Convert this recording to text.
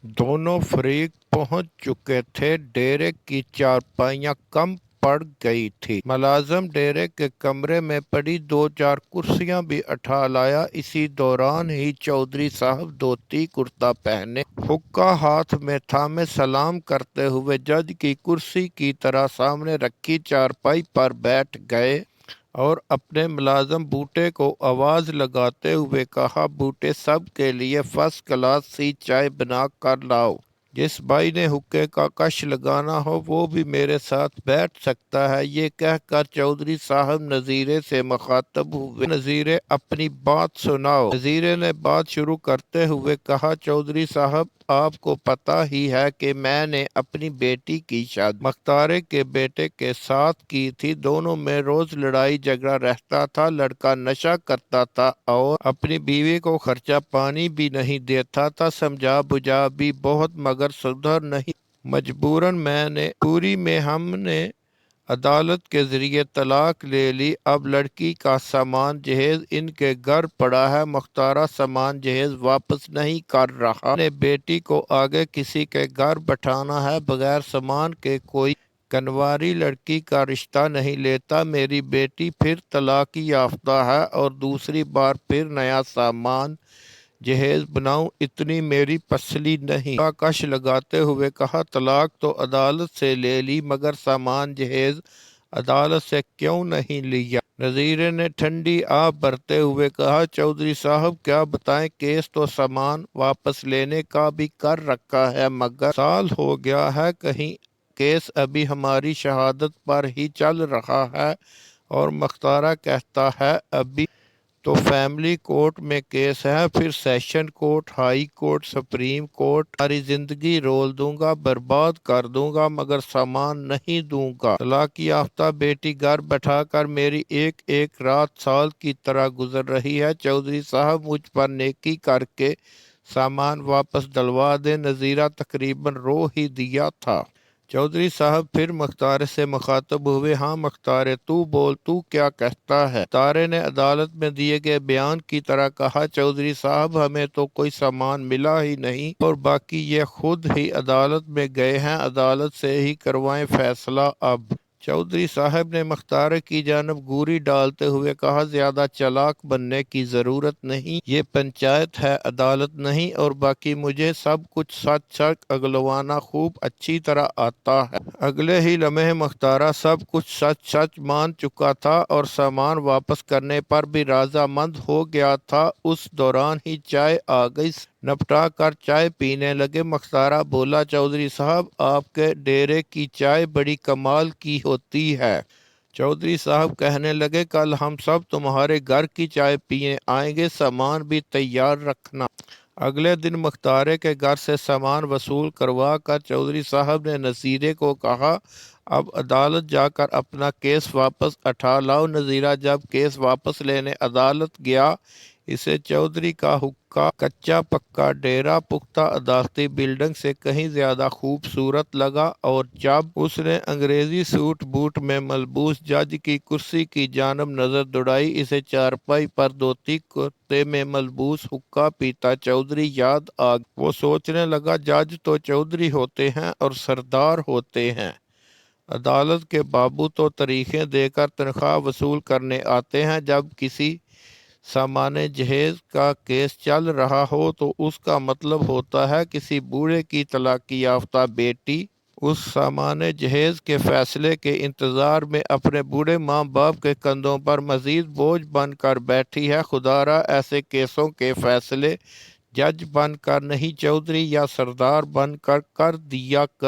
दोनों फरीक पहुंच चुके थे। डेरे की चारपाइयां कम पड़ गई थी। मुलाजिम डेरे के कमरे में पड़ी दो चार कुर्सियां भी उठा लाया। इसी दौरान ही चौधरी साहब धोती कुर्ता पहने, हुक्का हाथ में थामे सलाम करते हुए जज की कुर्सी की तरह सामने रखी चारपाई पर बैठ गए और अपने मुलाजिम बूटे को आवाज लगाते हुए कहा, बूटे, सब के लिए फर्स्ट क्लास सी चाय बना कर लाओ। जिस भाई ने हुक्के का कश लगाना हो वो भी मेरे साथ बैठ सकता है। ये कहकर चौधरी साहब नजीरे से मुखातब हुए, नजीरे अपनी बात सुनाओ। नजीरे ने बात शुरू करते हुए कहा, चौधरी साहब, आपको पता ही है कि मैंने अपनी बेटी की शादी मख्तारे के बेटे के साथ की थी। दोनों में रोज लड़ाई झगड़ा रहता था। लड़का नशा करता था और अपनी बीवी को खर्चा पानी भी नहीं देता था। समझा बुझा भी बहुत मगर सुधर नहीं। मजबूरन मैंने पूरी में हमने अदालत के जरिए तलाक ले ली। अब लड़की का सामान जहेज इनके घर पड़ा है। मुख्तारा सामान जहेज वापस नहीं कर रहा। ने बेटी को आगे किसी के घर बैठाना है। बगैर सामान के कोई कनवारी लड़की का रिश्ता नहीं लेता। मेरी बेटी फिर तलाकी याफ्ता है और दूसरी बार फिर नया सामान जहेज बनाऊं, इतनी मेरी पसली नहीं। का कश लगाते हुए कहा, तलाक तो अदालत से ले ली मगर सामान जहेज अदालत से क्यों नहीं लिया? नजीरे ने ठंडी आह भरते हुए कहा, चौधरी साहब क्या बताएं, केस तो सामान वापस लेने का भी कर रखा है मगर साल हो गया है, कहीं केस अभी हमारी शहादत पर ही चल रहा है और मुख्तारा कहता है अभी तो फैमिली कोर्ट में केस है, फिर session court, high court, supreme court. सारी जिंदगी रोल दूंगा, बर्बाद कर दूंगा मगर सामान नहीं दूंगा। तलाक याफ्ता बेटी घर बैठाकर मेरी एक एक रात साल की तरह गुजर रही है। चौधरी साहब मुझ पर नेकी करके सामान वापस दिलवा दे। नजीरा तकरीबन रो ही दिया था। चौधरी साहब फिर मुख्तार से मुखातब हुए, हाँ मुख्तार, तू बोल, तू क्या कहता है? मुख्तार ने अदालत में दिए गए बयान की तरह कहा, चौधरी साहब हमें तो कोई सामान मिला ही नहीं और बाकी ये खुद ही अदालत में गए हैं। अदालत से ही करवाएं फैसला। अब चौधरी साहब ने मुख्तार की जानब घूरी डालते हुए कहा, ज्यादा चालाक बनने की जरूरत नहीं, ये पंचायत है, अदालत नहीं। और बाकी मुझे सब कुछ सच सच अगलवाना खूब अच्छी तरह आता है। अगले ही लम्हे मुख्तारा सब कुछ सच सच मान चुका था और सामान वापस करने पर भी राजामंद हो गया था। उस दौरान ही चाय आ गई। निपटा कर चाय पीने लगे। मुख्तारा बोला, चौधरी साहब आपके डेरे की चाय बड़ी कमाल की होती है। चौधरी साहब कहने लगे, कल हम सब तुम्हारे घर की चाय पीने आएंगे, सामान भी तैयार रखना। अगले दिन मुख्तारे के घर से सामान वसूल करवा कर चौधरी साहब ने नजीरे को कहा, अब अदालत जाकर अपना केस वापस उठा लाओ। नजीरा जब केस वापस लेने अदालत गया, इसे चौधरी का हुक्का, कच्चा पक्का डेरा पुख्ता अदालती बिल्डिंग से कहीं ज्यादा खूबसूरत लगा। और जब उसने अंग्रेजी सूट बूट में मलबूस जज की कुर्सी की जानब नजर दौड़ाई, इसे चारपाई पर धोती कुर्ते में मलबूस हुक्का पीता चौधरी याद आ गया। वो सोचने लगा, जज तो चौधरी होते हैं और सरदार होते हैं, अदालत के बाबू तो तरीखें देकर तनख्वाह वसूल करने आते हैं। जब किसी सामान्य जहेज का केस चल रहा हो तो उसका मतलब होता है किसी बूढ़े की तलाकी याफ्ता बेटी उस सामान्य जहेज के फैसले के इंतजार में अपने बूढ़े माँ बाप के कंधों पर मजीद बोझ बनकर बैठी है। खुदारा ऐसे केसों के फैसले जज बनकर नहीं, चौधरी या सरदार बनकर कर दिया कर।